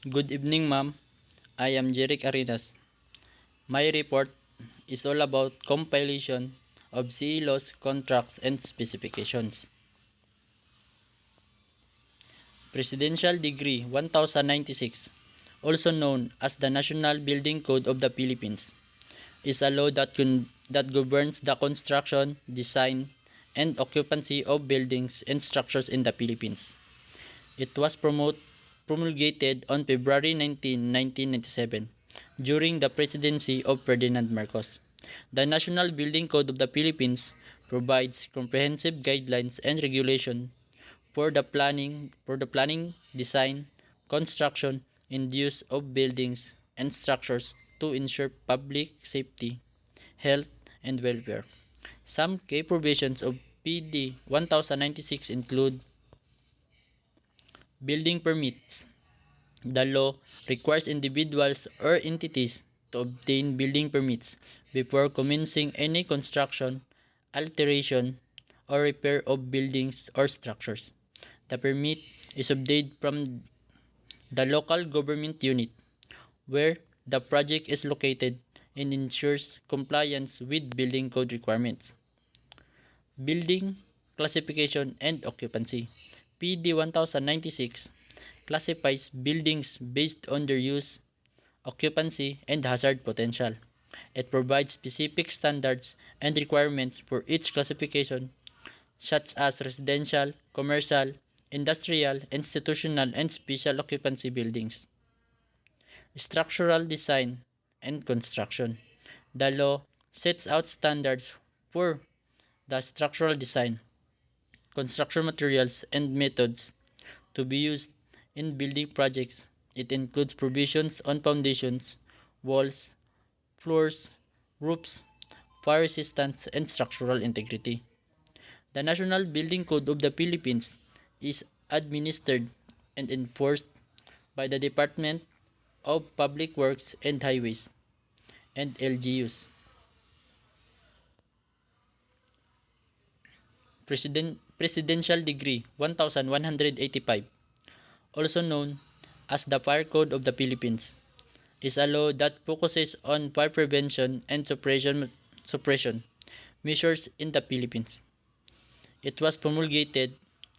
Good evening, ma'am. I am Jeric Arinas. My report is all about compilation of CE laws, contracts, and specifications. Presidential Decree 1096, also known as the National Building Code of the Philippines, is a law that governs the construction, design, and occupancy of buildings and structures in the Philippines. It was promulgated on February 19, 1997 during the presidency of Ferdinand Marcos. The National Building Code of the Philippines provides comprehensive guidelines and regulation for the planning, design, construction, and use of buildings and structures to ensure public safety, health, and welfare. Some key provisions of PD 1096 include building permits. The law requires individuals or entities to obtain building permits before commencing any construction, alteration, or repair of buildings or structures. The permit is obtained from the local government unit where the project is located and ensures compliance with building code requirements. Building classification and occupancy. PD 1096 classifies buildings based on their use, occupancy, and hazard potential. It provides specific standards and requirements for each classification, such as residential, commercial, industrial, institutional, and special occupancy buildings. Structural design and construction. The law sets out standards for the structural design, construction materials, and methods to be used in building projects. It includes provisions on foundations, walls, floors, roofs, fire resistance, and structural integrity. The National Building Code of the Philippines is administered and enforced by the Department of Public Works and Highways and LGUs. Presidential Decree 1185, also known as the Fire Code of the Philippines, is a law that focuses on fire prevention and suppression measures in the Philippines. It was promulgated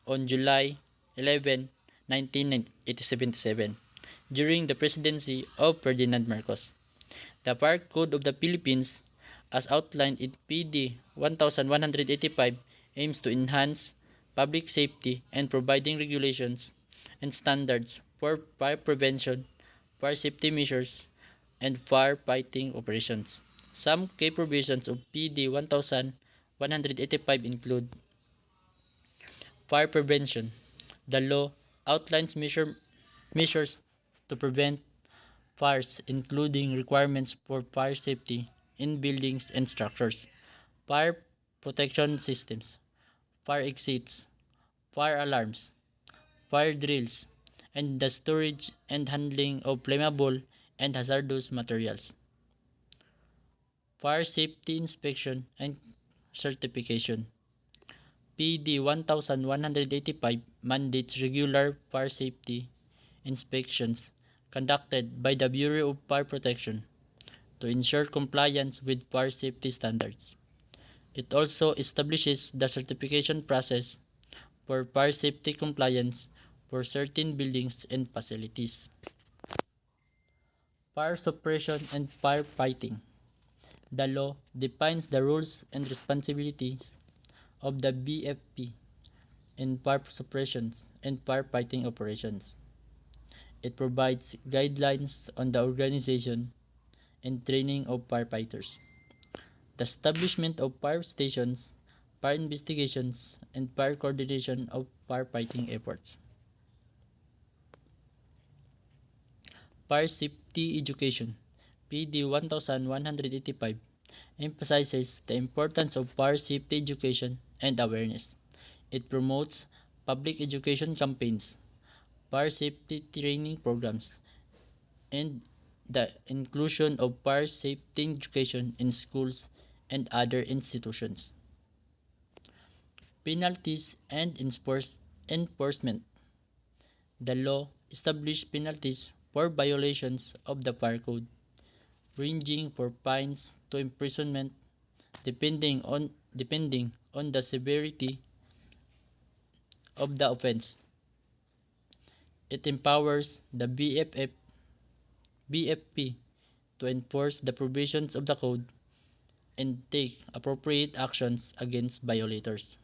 on July 11, 1977 during the presidency of Ferdinand Marcos. The Fire Code of the Philippines, as outlined in PD 1185, aims to enhance public safety and providing regulations and standards for fire prevention, fire safety measures, and firefighting operations. Some key provisions of PD 1185 include fire prevention. The law outlines measures to prevent fires, including requirements for fire safety in buildings and structures, fire protection systems, fire exits, fire alarms, fire drills, and the storage and handling of flammable and hazardous materials, fire safety inspection and certification. PD 1185 mandates regular fire safety inspections conducted by the Bureau of Fire Protection to ensure compliance with fire safety standards. It also establishes the certification process for fire safety compliance for certain buildings and facilities. Fire suppression and firefighting. The law defines the roles and responsibilities of the BFP in fire suppression and firefighting operations. It provides guidelines on the organization and training of firefighters, the establishment of fire stations, fire investigations, and fire coordination of firefighting efforts. Fire Safety Education PD 1185 emphasizes the importance of fire safety education and awareness. It promotes public education campaigns, fire safety training programs, and the inclusion of fire safety education in schools and other institutions. Penalties and enforcement. The law established penalties for violations of the fire code, ranging from fines to imprisonment depending on the severity of the offense. It empowers the BFP to enforce the provisions of the code and take appropriate actions against violators.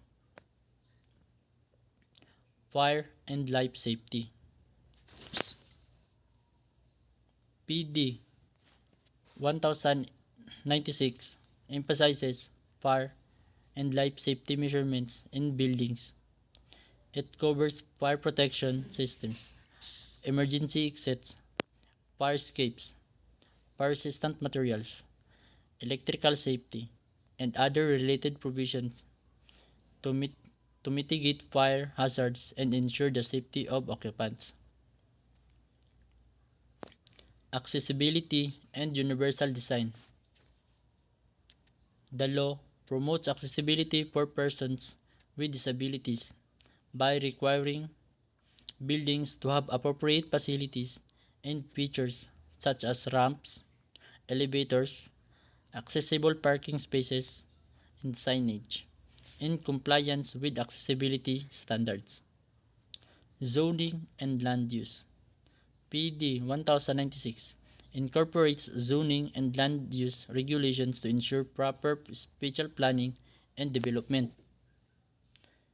Fire and life safety. PD 1096 emphasizes fire and life safety measurements in buildings. It covers fire protection systems, emergency exits, fire escapes, fire resistant materials, electrical safety, and other related provisions to, to mitigate fire hazards and ensure the safety of occupants. Accessibility and universal design. The law promotes accessibility for persons with disabilities by requiring buildings to have appropriate facilities and features such as ramps, elevators, accessible parking spaces, and signage in compliance with accessibility standards. Zoning and land use. PD 1096 incorporates zoning and land use regulations to ensure proper spatial planning and development.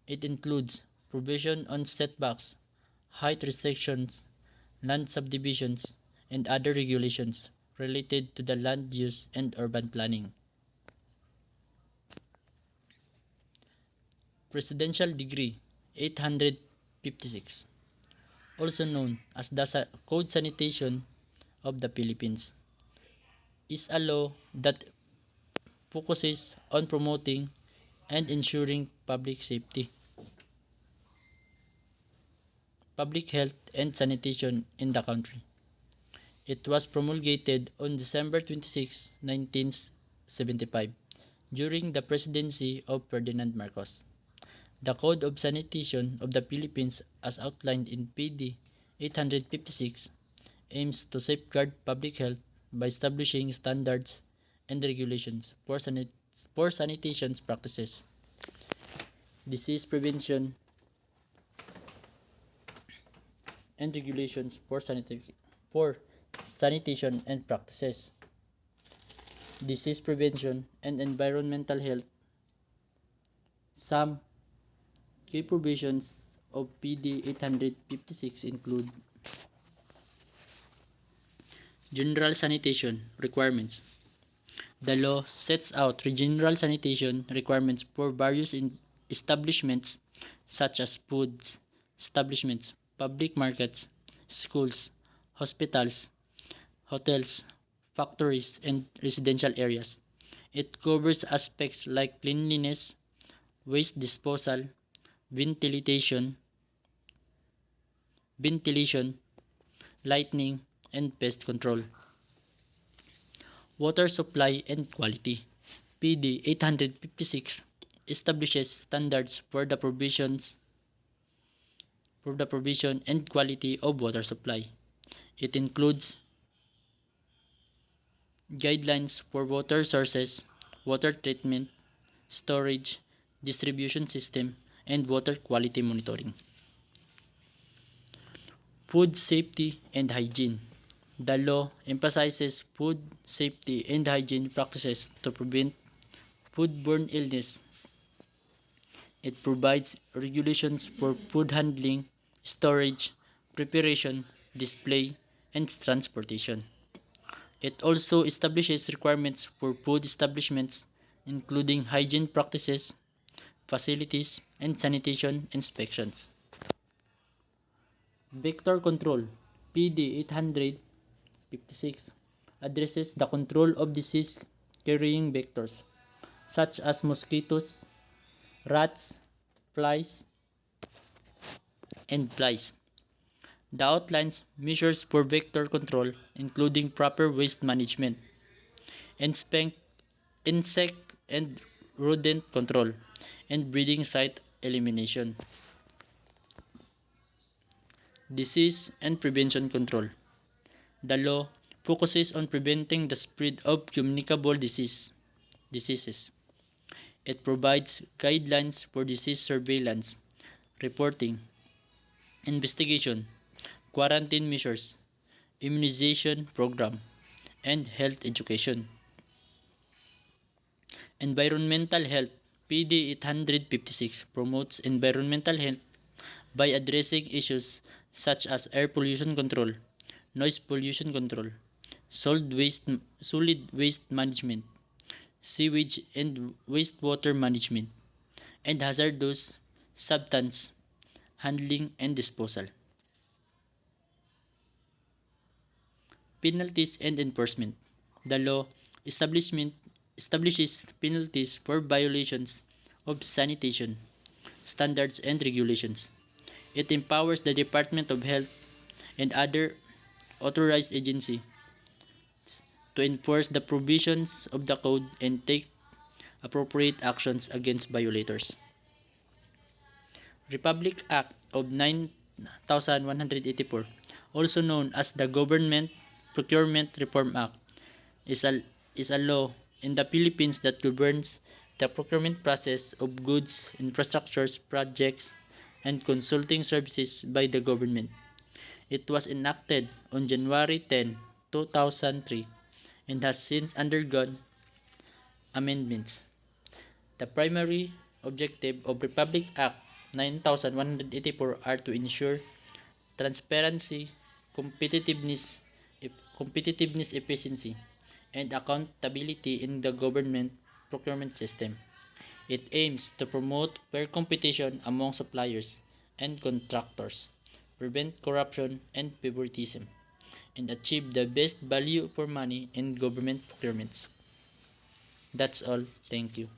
It includes provision on setbacks, height restrictions, land subdivisions, and other regulations related to the land use and urban planning. Presidential Decree 856, also known as the Code Sanitation of the Philippines, is a law that focuses on promoting and ensuring public safety, public health, and sanitation in the country. It was promulgated on December 26, 1975, during the presidency of Ferdinand Marcos. The Code of Sanitation of the Philippines, as outlined in PD 856, aims to safeguard public health by establishing standards and regulations for sanitation practices, disease prevention, and regulations for sanitation and practices, disease prevention, and environmental health. Some key provisions of PD 856 include general sanitation requirements. The law sets out general sanitation requirements for various establishments such as food establishments, public markets, schools, hospitals, hotels, factories, and residential areas. It covers aspects like cleanliness, waste disposal, ventilation, lighting, and pest control. Water supply and quality. PD 856 establishes standards for the provision and quality of water supply. It includes guidelines for water sources, water treatment, storage, distribution system, and water quality monitoring. Food safety and hygiene. The law emphasizes food safety and hygiene practices to prevent foodborne illness. It provides regulations for food handling, storage, preparation, display, and transportation. It also establishes requirements for food establishments, including hygiene practices, facilities, and sanitation inspections. Vector control. PD 856 addresses the control of disease-carrying vectors such as mosquitoes, rats, flies, and flies. The outlines measures for vector control, including proper waste management, insect and rodent control, and breeding site elimination. Disease and prevention control. The law focuses on preventing the spread of communicable diseases. It provides guidelines for disease surveillance, reporting, investigation, quarantine measures, immunization program, and health education. Environmental health. PD 856 promotes environmental health by addressing issues such as air pollution control, noise pollution control, solid waste management, sewage and wastewater management, and hazardous substance handling and disposal. Penalties and enforcement. The law establishes penalties for violations of sanitation standards and regulations. It empowers the Department of Health and other authorized agencies to enforce the provisions of the code and take appropriate actions against violators. Republic Act of 9184, also known as the Government Procurement Reform Act, is a law in the Philippines that governs the procurement process of goods, infrastructures, projects, and consulting services by the government. It was enacted on January 10, 2003 and has since undergone amendments. The primary objective of Republic Act 9184 are to ensure transparency, competitiveness, efficiency, and accountability in the government procurement system. It aims to promote fair competition among suppliers and contractors, prevent corruption and favoritism, and achieve the best value for money in government procurements. That's all. Thank you.